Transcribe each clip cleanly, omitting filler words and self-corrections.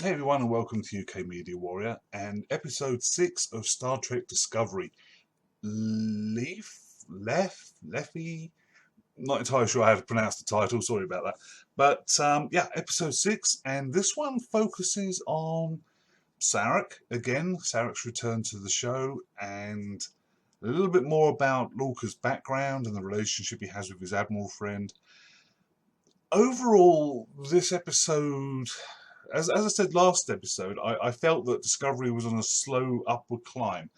Hey everyone, and welcome to UK Media Warrior and episode 6 of Star Trek Discovery. Lethe? Not entirely sure how to pronounce the title, sorry about that. But yeah, episode 6, and this one focuses on Sarek again. Sarek's return to the show, and a little bit more about Lorca's background and the relationship he has with his Admiral friend. Overall, this episode, as I said last episode, I felt that Discovery was on a slow upward climb.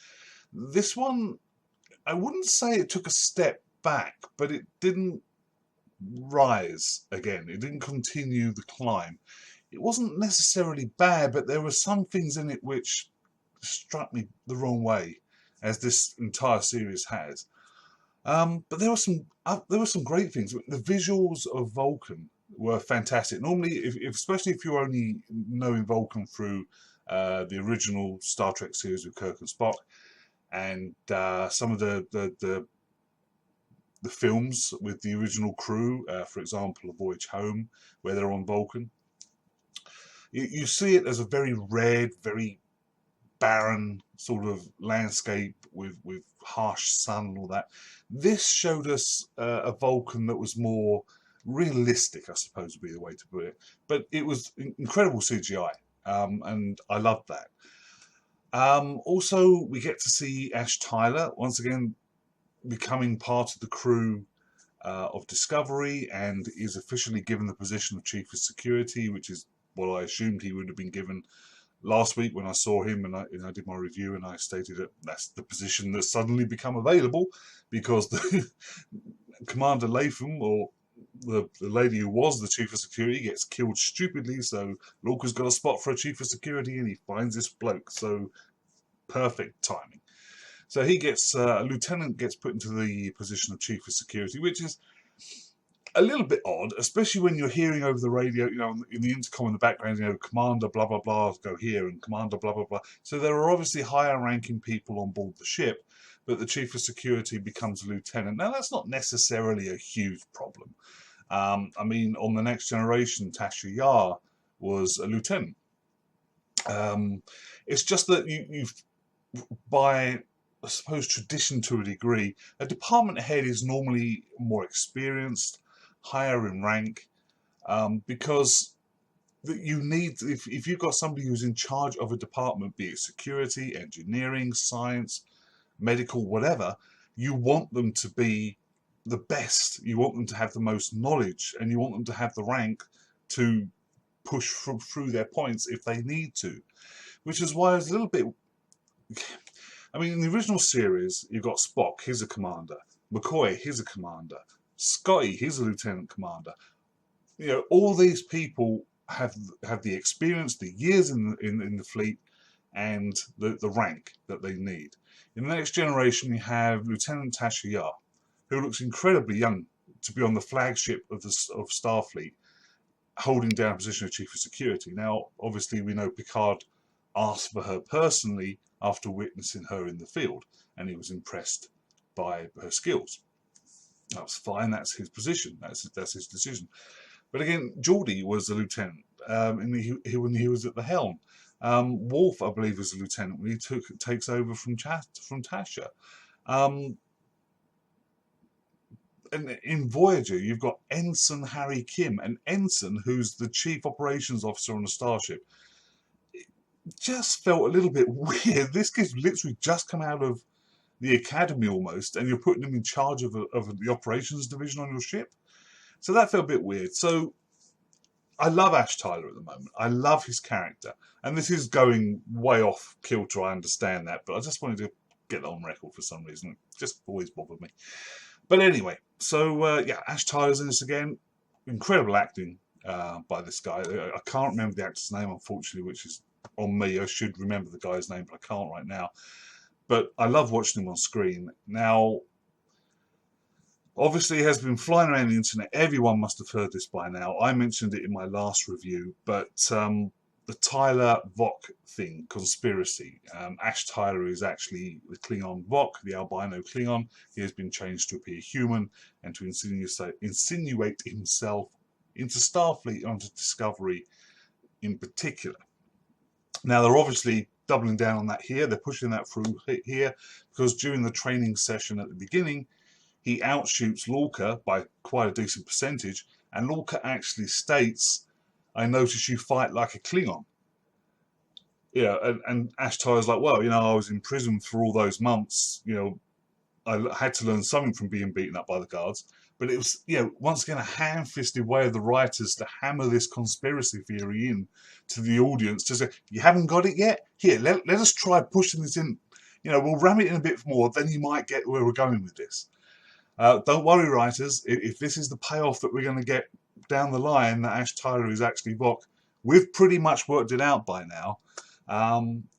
This one, I wouldn't say it took a step back, but it didn't rise again. It didn't continue the climb. It wasn't necessarily bad, but there were some things in it which struck me the wrong way, as this entire series has. But there were some great things. The visuals of Vulcan were fantastic. Normally, especially if you're only knowing Vulcan through the original Star Trek series with Kirk and Spock, and some of the films with the original crew, for example, A Voyage Home, where they're on Vulcan, you see it as a very red, very barren sort of landscape with harsh sun and all that. This showed us a Vulcan that was more realistic, I suppose would be the way to put it. But it was incredible CGI, and I loved that. Also, we get to see Ash Tyler once again becoming part of the crew of Discovery, and is officially given the position of Chief of Security, which is what I assumed he would have been given last week when I saw him, and I did my review, and I stated that that's the position that's suddenly become available because the Commander Latham, or the lady who was the Chief of Security, gets killed stupidly. So Lorca's got a spot for a Chief of Security, and he finds this bloke. So perfect timing. So he gets a lieutenant gets put into the position of Chief of Security, which is a little bit odd, especially when you're hearing over the radio, in the intercom in the background, Commander blah blah blah go here, and Commander blah blah blah. So there are obviously higher ranking people on board the ship, but the Chief of Security becomes a lieutenant. Now that's not necessarily a huge problem. I mean, on the Next Generation, Tasha Yar was a lieutenant. It's just that you've, by I suppose tradition to a degree, a department head is normally more experienced, higher in rank, because you need, if you've got somebody who's in charge of a department, be it security, engineering, science, medical, whatever, you want them to be the best. You want them to have the most knowledge, and you want them to have the rank to push through their points if they need to. Which is why I was a little bit, I mean, in the original series, you've got Spock, he's a commander. McCoy, he's a commander. Scotty, he's a lieutenant commander. All these people have the experience, the years in the fleet, and the rank that they need. In the Next Generation, we have Lieutenant Tasha Yar, who looks incredibly young to be on the flagship of Starfleet, holding down a position of Chief of Security. Now, obviously, we know Picard asked for her personally after witnessing her in the field, and he was impressed by her skills. That's fine. That's his position. That's his decision. But again, Geordi was a lieutenant, and he was at the helm. Worf, I believe, was a lieutenant when he takes over from Tasha. And in Voyager, you've got Ensign Harry Kim, an ensign who's the chief operations officer on a starship. It just felt a little bit weird. This kid's literally just come out of the academy almost, and you're putting him in charge of the operations division on your ship. So that felt a bit weird. So I love Ash Tyler at the moment. I love his character. And this is going way off kilter, I understand that, but I just wanted to get that on record for some reason. It just always bothered me. But anyway, so yeah, Ash Tyler's in this again. Incredible acting by this guy. I can't remember the actor's name, unfortunately, which is on me. I should remember the guy's name, but I can't right now. But I love watching him on screen. Now, obviously, he has been flying around the internet. Everyone must have heard this by now. I mentioned it in my last review, but the Tyler Vok thing, conspiracy. Ash Tyler is actually the Klingon Vok, the albino Klingon. He has been changed to appear human and to insinuate himself into Starfleet and onto Discovery in particular. Now they're obviously doubling down on that here. They're pushing that through here because during the training session at the beginning, he outshoots Lorca by quite a decent percentage, and Lorca actually states, "I notice you fight like a Klingon." And Ash Tyler's like, "Well, I was in prison for all those months. I had to learn something from being beaten up by the guards." But it was, once again, a ham-fisted way of the writers to hammer this conspiracy theory in to the audience to say, "You haven't got it yet? Here, let us try pushing this in. We'll ram it in a bit more, then you might get where we're going with this." Don't worry, writers. If this is the payoff that we're going to get down the line, that Ash Tyler is actually Vok, we've pretty much worked it out by now.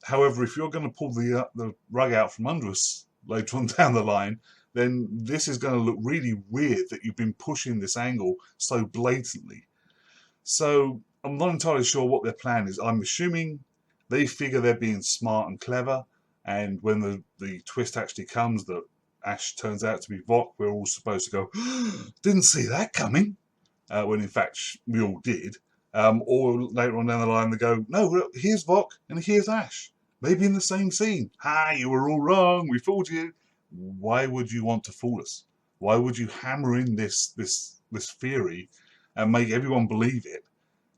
However, if you're going to pull the rug out from under us later on down the line, then this is going to look really weird that you've been pushing this angle so blatantly. So I'm not entirely sure what their plan is. I'm assuming they figure they're being smart and clever, and when the twist actually comes that Ash turns out to be Vok, we're all supposed to go, "Didn't see that coming," when in fact we all did. Or later on down the line they go, "No, look, here's Vok and here's Ash. Maybe in the same scene. Ha, you were all wrong. We fooled you." Why would you want to fool us? Why would you hammer in this theory and make everyone believe it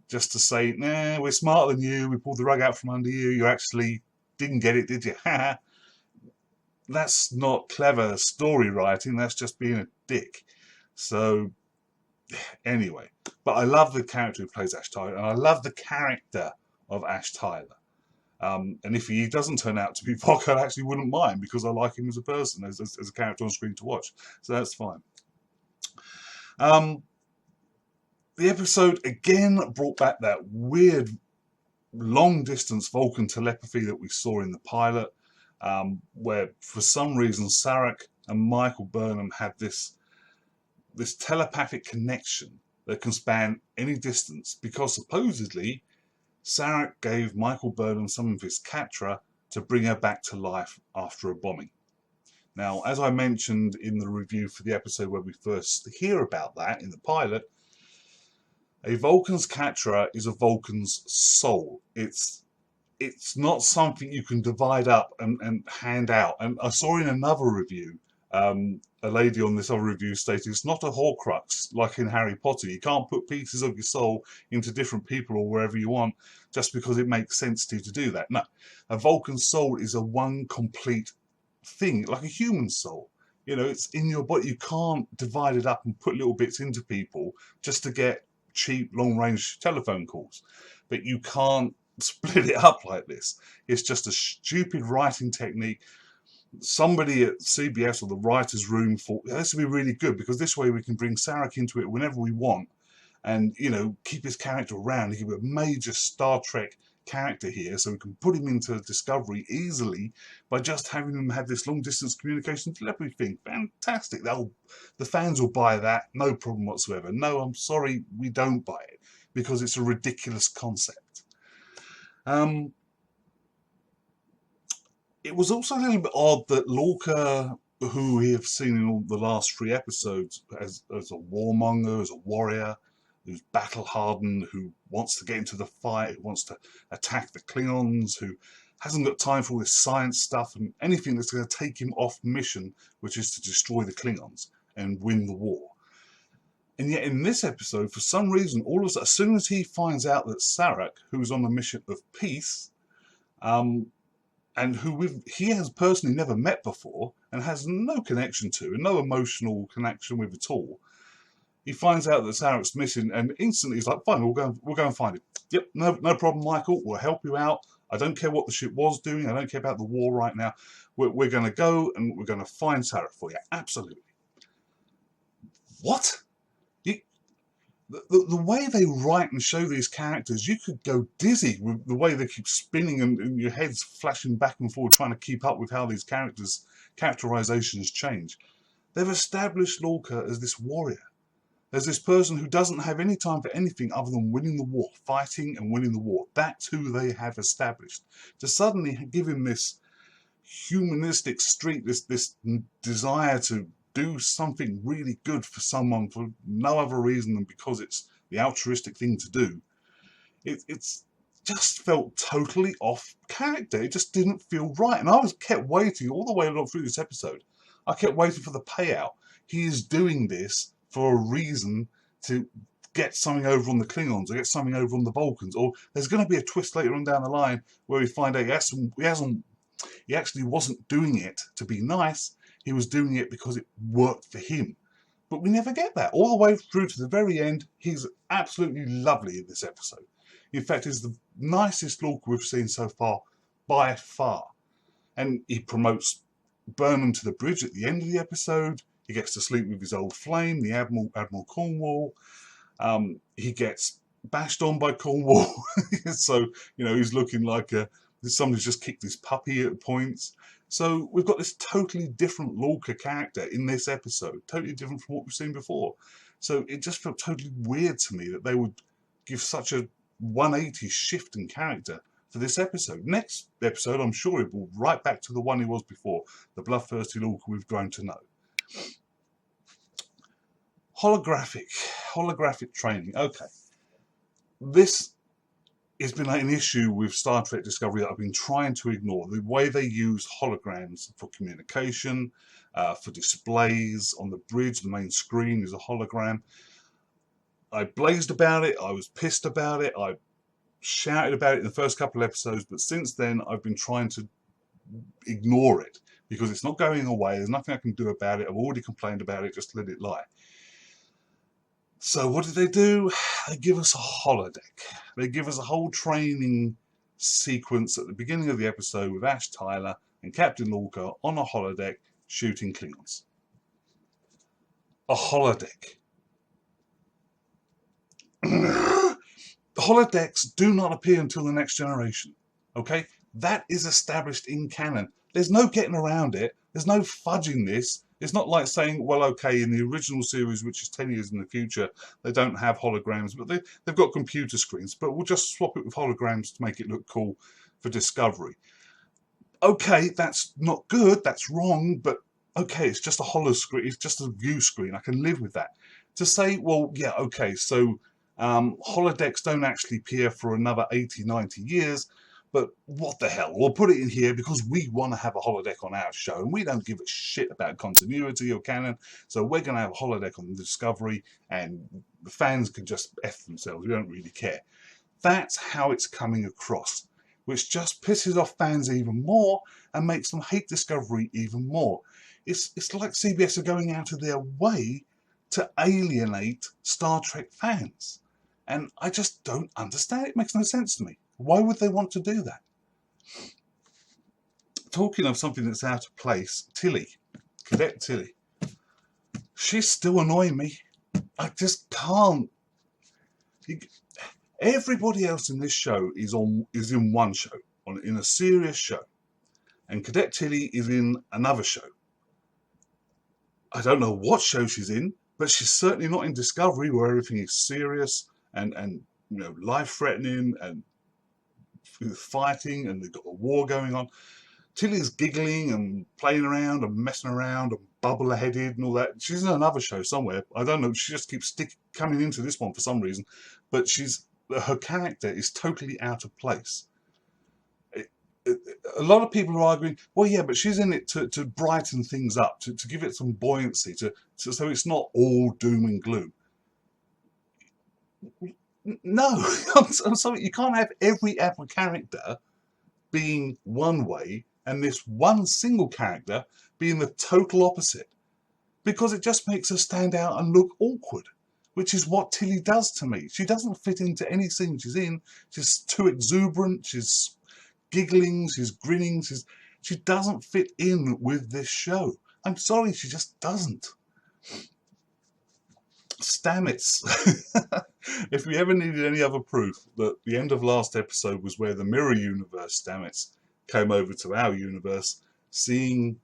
just to say, "Nah, we're smarter than you. We pulled the rug out from under you. You actually didn't get it, did you?" That's not clever story writing. That's just being a dick. So anyway, but I love the character who plays Ash Tyler, and I love the character of Ash Tyler. And if he doesn't turn out to be Vok, I actually wouldn't mind, because I like him as a person, as a character on screen to watch. So that's fine. The episode again brought back that weird long-distance Vulcan telepathy that we saw in the pilot, where for some reason Sarek and Michael Burnham had this telepathic connection that can span any distance, because supposedly Sarek gave Michael Burnham some of his Catra to bring her back to life after a bombing. Now, as I mentioned in the review for the episode where we first hear about that in the pilot, a Vulcan's Catra is a Vulcan's soul. It's not something you can divide up and hand out. And I saw in another review, a lady on this other review stated it's not a Horcrux like in Harry Potter. You can't put pieces of your soul into different people or wherever you want just because it makes sense to you to do that. No, a Vulcan soul is a one complete thing, like a human soul. It's in your body. You can't divide it up and put little bits into people just to get cheap long-range telephone calls. But you can't split it up like this. It's just a stupid writing technique. Somebody at CBS or the writer's room thought this would be really good, because this way we can bring Sarek into it whenever we want and keep his character around. He could be a major Star Trek character here, so we can put him into Discovery easily by just having him have this long distance communication telepathy thing. Fantastic. The fans will buy that, no problem whatsoever. No, I'm sorry, we don't buy it, because it's a ridiculous concept. It was also a little bit odd that Lorca, who we have seen in all the last 3 episodes as a warmonger, as a warrior, who's battle-hardened, who wants to get into the fight, who wants to attack the Klingons, who hasn't got time for all this science stuff and anything that's going to take him off mission, which is to destroy the Klingons and win the war. And yet in this episode, for some reason, all of a sudden, as soon as he finds out that Sarek, who's on a mission of peace, and who he has personally never met before and has no connection to and no emotional connection with at all, he finds out that Sarek's missing, and instantly he's like, "Fine, we'll go and find him. Yep, no problem, Michael. We'll help you out. I don't care what the ship was doing. I don't care about the war right now. We're going to go and we're going to find Sarek for you. Absolutely." What? The way they write and show these characters, you could go dizzy with the way they keep spinning and your head's flashing back and forward trying to keep up with how these characterizations change. They've established Lorca as this warrior, as this person who doesn't have any time for anything other than winning the war, fighting and winning the war. That's who they have established. To suddenly give him this humanistic streak, this desire to do something really good for someone for no other reason than because it's the altruistic thing to do. It's just felt totally off character. It just didn't feel right. And I kept waiting all the way along through this episode. I kept waiting for the payout. He is doing this for a reason, to get something over on the Klingons or get something over on the Vulcans. Or there's going to be a twist later on down the line where we find out he actually wasn't doing it to be nice. He was doing it because it worked for him. But we never get that. All the way through to the very end, he's absolutely lovely in this episode. In fact, he's the nicest Lorca we've seen so far, by far. And he promotes Burnham to the bridge at the end of the episode. He gets to sleep with his old flame, the Admiral Cornwall. He gets bashed on by Cornwall. So, he's looking like somebody's just kicked his puppy at points. So we've got this totally different Lorca character in this episode, totally different from what we've seen before. So it just felt totally weird to me that they would give such a 180 shift in character for this episode. Next episode, I'm sure it will right back to the one he was before, the bloodthirsty Lorca we've grown to know. Holographic training. Okay. This has been an issue with Star Trek Discovery that I've been trying to ignore. The way they use holograms for communication, for displays on the bridge, the main screen is a hologram. I blazed about it, I was pissed about it, I shouted about it in the first couple of episodes, but since then I've been trying to ignore it because it's not going away, there's nothing I can do about it, I've already complained about it, just let it lie. So what did they do? They give us a holodeck. They give us a whole training sequence at the beginning of the episode with Ash Tyler and Captain Lorca on a holodeck shooting Klingons. A holodeck. Holodecks do not appear until the Next Generation. Okay? That is established in canon. There's no getting around it. There's no fudging this. It's not like saying, well, okay, in the original series, which is 10 years in the future, they don't have holograms, but they've got computer screens, but we'll just swap it with holograms to make it look cool for Discovery. Okay, that's not good, that's wrong, but okay, it's just a holo screen, it's just a view screen, I can live with that. To say, well, yeah, okay, so holodecks don't actually appear for another 80, 90 years, but what the hell, we'll put it in here because we want to have a holodeck on our show and we don't give a shit about continuity or canon, so we're going to have a holodeck on the Discovery and the fans can just F themselves, we don't really care. That's how it's coming across, which just pisses off fans even more and makes them hate Discovery even more. It's like CBS are going out of their way to alienate Star Trek fans. And I just don't understand. It makes no sense to me. Why would they want to do that? Talking of something that's out of place, Tilly, Cadet Tilly. She's still annoying me. I just can't. Everybody else in this show is in one show, in a serious show. And Cadet Tilly is in another show. I don't know what show she's in, but she's certainly not in Discovery where everything is serious and life-threatening and fighting and they've got a war going on. Tilly's giggling and playing around and messing around and bubble-headed and all that. She's in another show somewhere. I don't know. She just keeps coming into this one for some reason. But her character is totally out of place. A lot of people are arguing, well, yeah, but she's in it to brighten things up, to give it some buoyancy, so it's not all doom and gloom. No, I'm sorry, you can't have every other character being one way and this one single character being the total opposite, because it just makes her stand out and look awkward, which is what Tilly does to me. She doesn't fit into any scene she's in. She's too exuberant, she's giggling, she's grinning, she doesn't fit in with this show. I'm sorry, she just doesn't. Stamets. If we ever needed any other proof that the end of last episode was where the mirror universe Stamets came over to our universe, seeing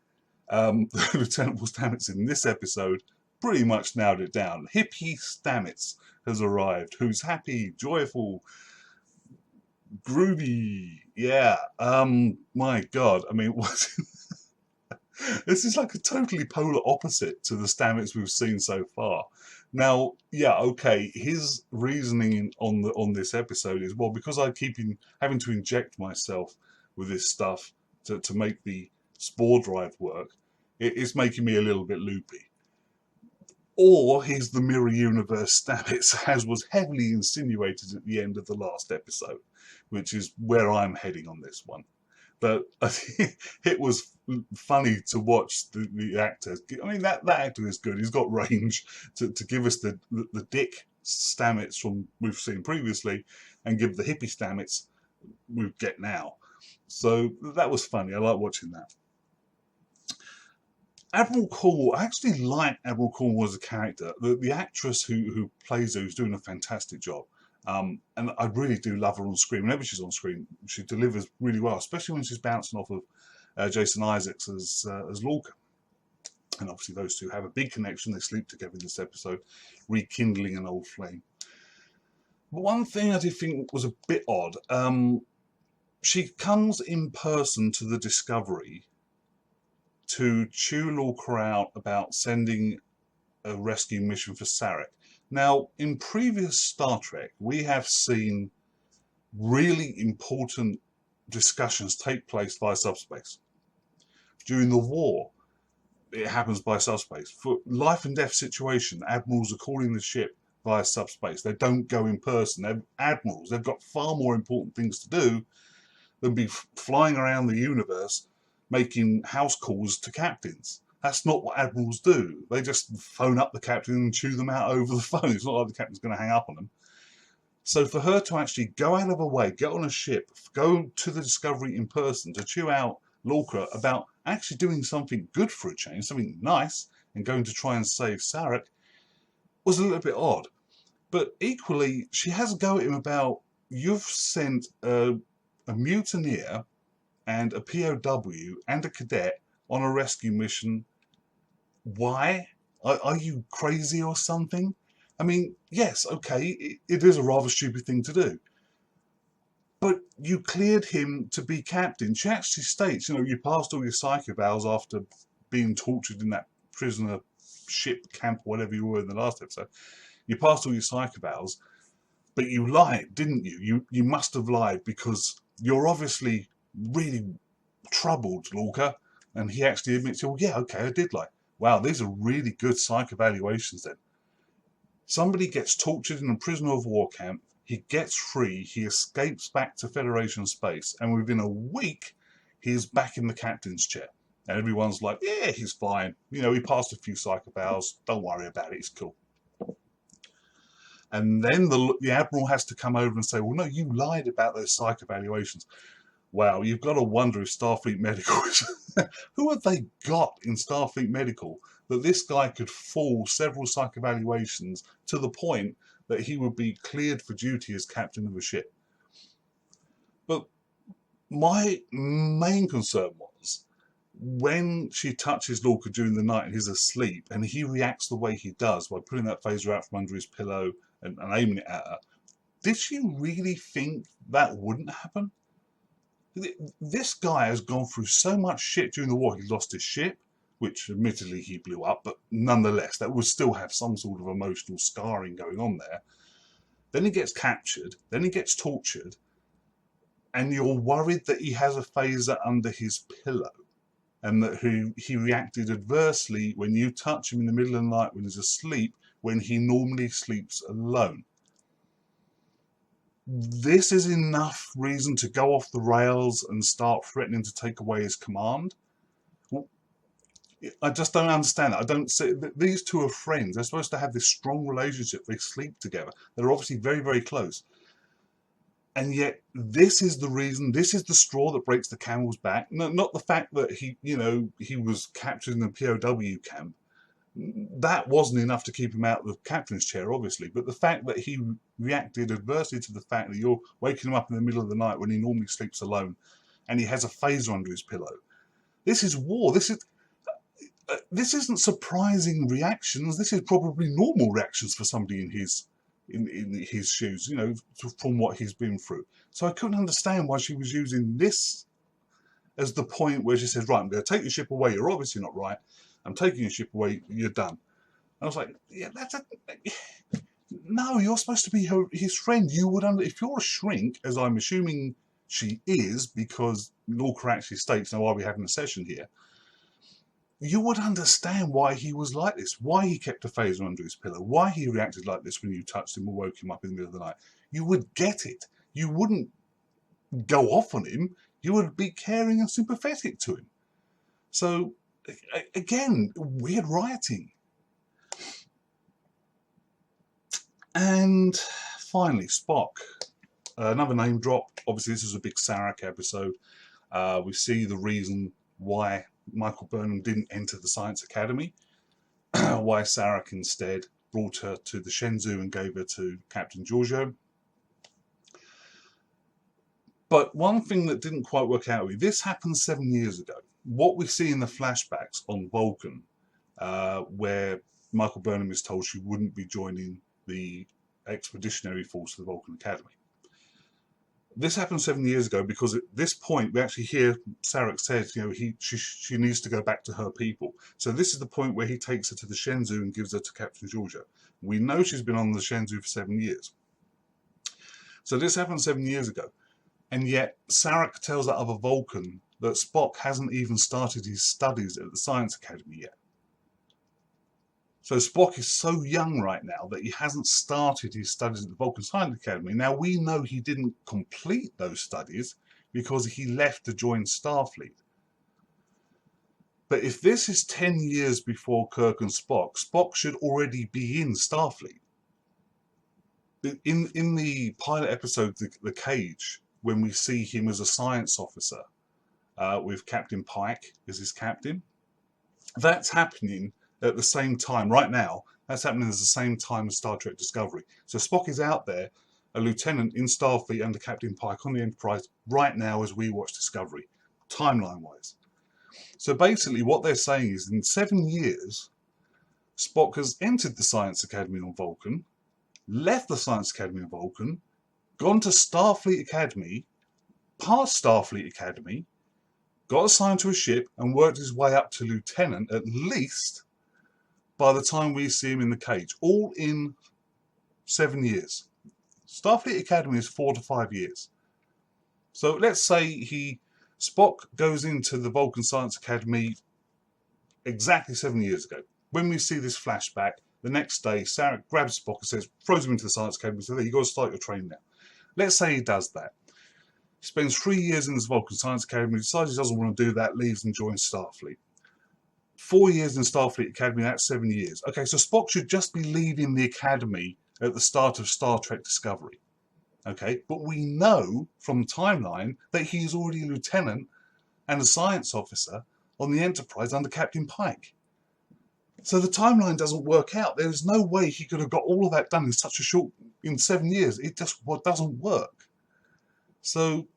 Lieutenant Stamets in this episode pretty much nailed it down. Hippie Stamets has arrived, who's happy, joyful, groovy. Yeah, my God, I mean, this is like a totally polar opposite to the Stamets we've seen so far. Now, yeah, okay. His reasoning on this episode is, well, because I keep having to inject myself with this stuff to make the spore drive work, it's making me a little bit loopy. Or he's the mirror universe Stamets, as was heavily insinuated at the end of the last episode, which is where I'm heading on this one. But I think it was funny to watch the actor. I mean, that actor is good. He's got range to give us the dick Stamets from we've seen previously, and give the hippie Stamets we get now. So that was funny. I like watching that. Admiral Cornwall, I actually like Admiral Cornwall as a character. The actress who plays her is doing a fantastic job. And I really do love her on screen. Whenever she's on screen, she delivers really well, especially when she's bouncing off of Jason Isaacs as Lorca. And obviously those two have a big connection. They sleep together in this episode, rekindling an old flame. But one thing I did think was a bit odd, she comes in person to the Discovery to chew Lorca out about sending a rescue mission for Sarek. Now, in previous Star Trek, we have seen really important discussions take place via subspace. During the war, it happens by subspace. For life and death situation, admirals are calling the ship via subspace. They don't go in person. They're admirals. They've got far more important things to do than be flying around the universe making house calls to captains. That's not what admirals do. They just phone up the captain and chew them out over the phone. It's not like the captain's going to hang up on them. So for her to actually go out of her way, get on a ship, go to the Discovery in person to chew out Lorca about actually doing something good for a change, something nice, and going to try and save Sarek, was a little bit odd. But equally, she has a go at him about, you've sent a mutineer and a POW and a cadet on a rescue mission. Why? Are you crazy or something? I mean, yes, okay, it is a rather stupid thing to do. But you cleared him to be captain. She actually states, you passed all your psych evals after being tortured in that prisoner ship camp, whatever you were in the last episode. You passed all your psych evals, but you lied, didn't you? You must have lied because you're obviously really troubled, Lorca. And he actually admits, well, yeah, okay, I did lie. Wow, these are really good psych evaluations then. Somebody gets tortured in a prisoner of war camp, he gets free, he escapes back to Federation space, and within a week, he's back in the captain's chair. And everyone's like, yeah, he's fine. He passed a few psych evals, don't worry about it, it's cool. And then the Admiral has to come over and say, well, no, you lied about those psych evaluations. Wow, you've got to wonder if Starfleet Medical who have they got in Starfleet Medical that this guy could fool several psych evaluations to the point that he would be cleared for duty as captain of a ship. But my main concern was when she touches Lorca during the night and he's asleep and he reacts the way he does by putting that phaser out from under his pillow and aiming it at her. Did she really think that wouldn't happen? This guy has gone through so much shit during the war. He lost his ship, which admittedly he blew up, but nonetheless, that would still have some sort of emotional scarring going on there. Then he gets captured, then he gets tortured, and you're worried that he has a phaser under his pillow and that he reacted adversely when you touch him in the middle of the night when he's asleep, when he normally sleeps alone. This is enough reason to go off the rails and start threatening to take away his command. I just don't understand that. I don't see these two are friends. They're supposed to have this strong relationship. They sleep together. They're obviously very, very close. And yet, this is the reason. This is the straw that breaks the camel's back. No, not the fact that he was captured in the POW camp. That wasn't enough to keep him out of the captain's chair, obviously. But the fact that he reacted adversely to the fact that you're waking him up in the middle of the night when he normally sleeps alone, and he has a phaser under his pillow. This is war. This isn't surprising reactions. This is probably normal reactions for somebody in his shoes, from what he's been through. So I couldn't understand why she was using this as the point where she says, right, I'm going to take your ship away. You're obviously not right. I'm taking your ship away. You're done. I was like, yeah, no, you're supposed to be his friend. You would if you're a shrink, as I'm assuming she is, because Lorca actually states, now are we having a session here? You would understand why he was like this, why he kept a phaser under his pillow, why he reacted like this when you touched him or woke him up in the middle of the night. You would get it. You wouldn't go off on him. You would be caring and sympathetic to him. So, again, weird writing. And finally, Spock. Another name drop. Obviously, this is a big Sarek episode. We see the reason why Michael Burnham didn't enter the Science Academy, why Sarek instead brought her to the Shenzhou and gave her to Captain Giorgio. But one thing that didn't quite work out with this happened 7 years ago. What we see in the flashbacks on Vulcan, where Michael Burnham is told she wouldn't be joining the expeditionary force of the Vulcan Academy. This happened 7 years ago because at this point we actually hear Sarek says, she needs to go back to her people. So this is the point where he takes her to the Shenzhou and gives her to Captain Giorgio. We know she's been on the Shenzhou for 7 years. So this happened 7 years ago. And yet Sarek tells that other Vulcan that Spock hasn't even started his studies at the Science Academy yet. So Spock is so young right now that he hasn't started his studies at the Vulcan Science Academy. Now we know he didn't complete those studies because he left to join Starfleet. But if this is 10 years before Kirk and Spock, Spock should already be in Starfleet. In the pilot episode, The Cage, when we see him as a science officer with Captain Pike as his captain, that's happening at the same time, right now, that's happening at the same time as Star Trek Discovery. So Spock is out there, a lieutenant in Starfleet under Captain Pike on the Enterprise right now as we watch Discovery, timeline-wise. So basically what they're saying is in 7 years, Spock has entered the Science Academy on Vulcan, left the Science Academy on Vulcan, gone to Starfleet Academy, passed Starfleet Academy, got assigned to a ship and worked his way up to lieutenant at least by the time we see him in The Cage, all in 7 years. Starfleet Academy is 4 to 5 years. So let's say Spock goes into the Vulcan Science Academy exactly 7 years ago. When we see this flashback, the next day, Sarek grabs Spock and says, throws him into the Science Academy and says, you've got to start your training now. Let's say he does that. He spends 3 years in this Vulcan Science Academy, decides he doesn't want to do that, leaves and joins Starfleet. 4 years in Starfleet Academy, that's 7 years. Okay, so Spock should just be leaving the Academy at the start of Star Trek Discovery. Okay, but we know from the timeline that he's already a lieutenant and a science officer on the Enterprise under Captain Pike. So the timeline doesn't work out. There's no way he could have got all of that done in 7 years. It just doesn't work. So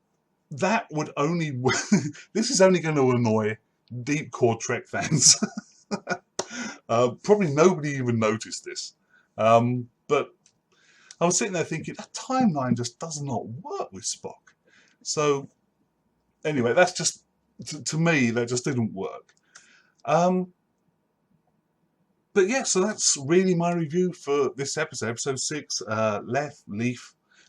that would only, this is only going to annoy deep core Trek fans. Probably nobody even noticed this. But I was sitting there thinking, that timeline just does not work with Spock. So anyway, that's just, to me, that just didn't work. But yeah, so that's really my review for this episode 6, Lethe,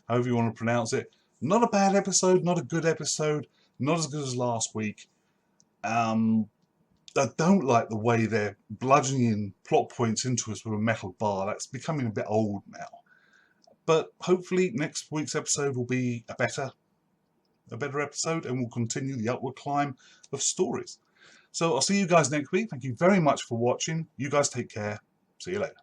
however you want to pronounce it. Not a bad episode, not a good episode, not as good as last week. I don't like the way they're bludgeoning plot points into us with a metal bar. That's becoming a bit old now. But hopefully next week's episode will be a better episode, and we'll continue the upward climb of stories. So I'll see you guys next week. Thank you very much for watching. You guys take care. See you later.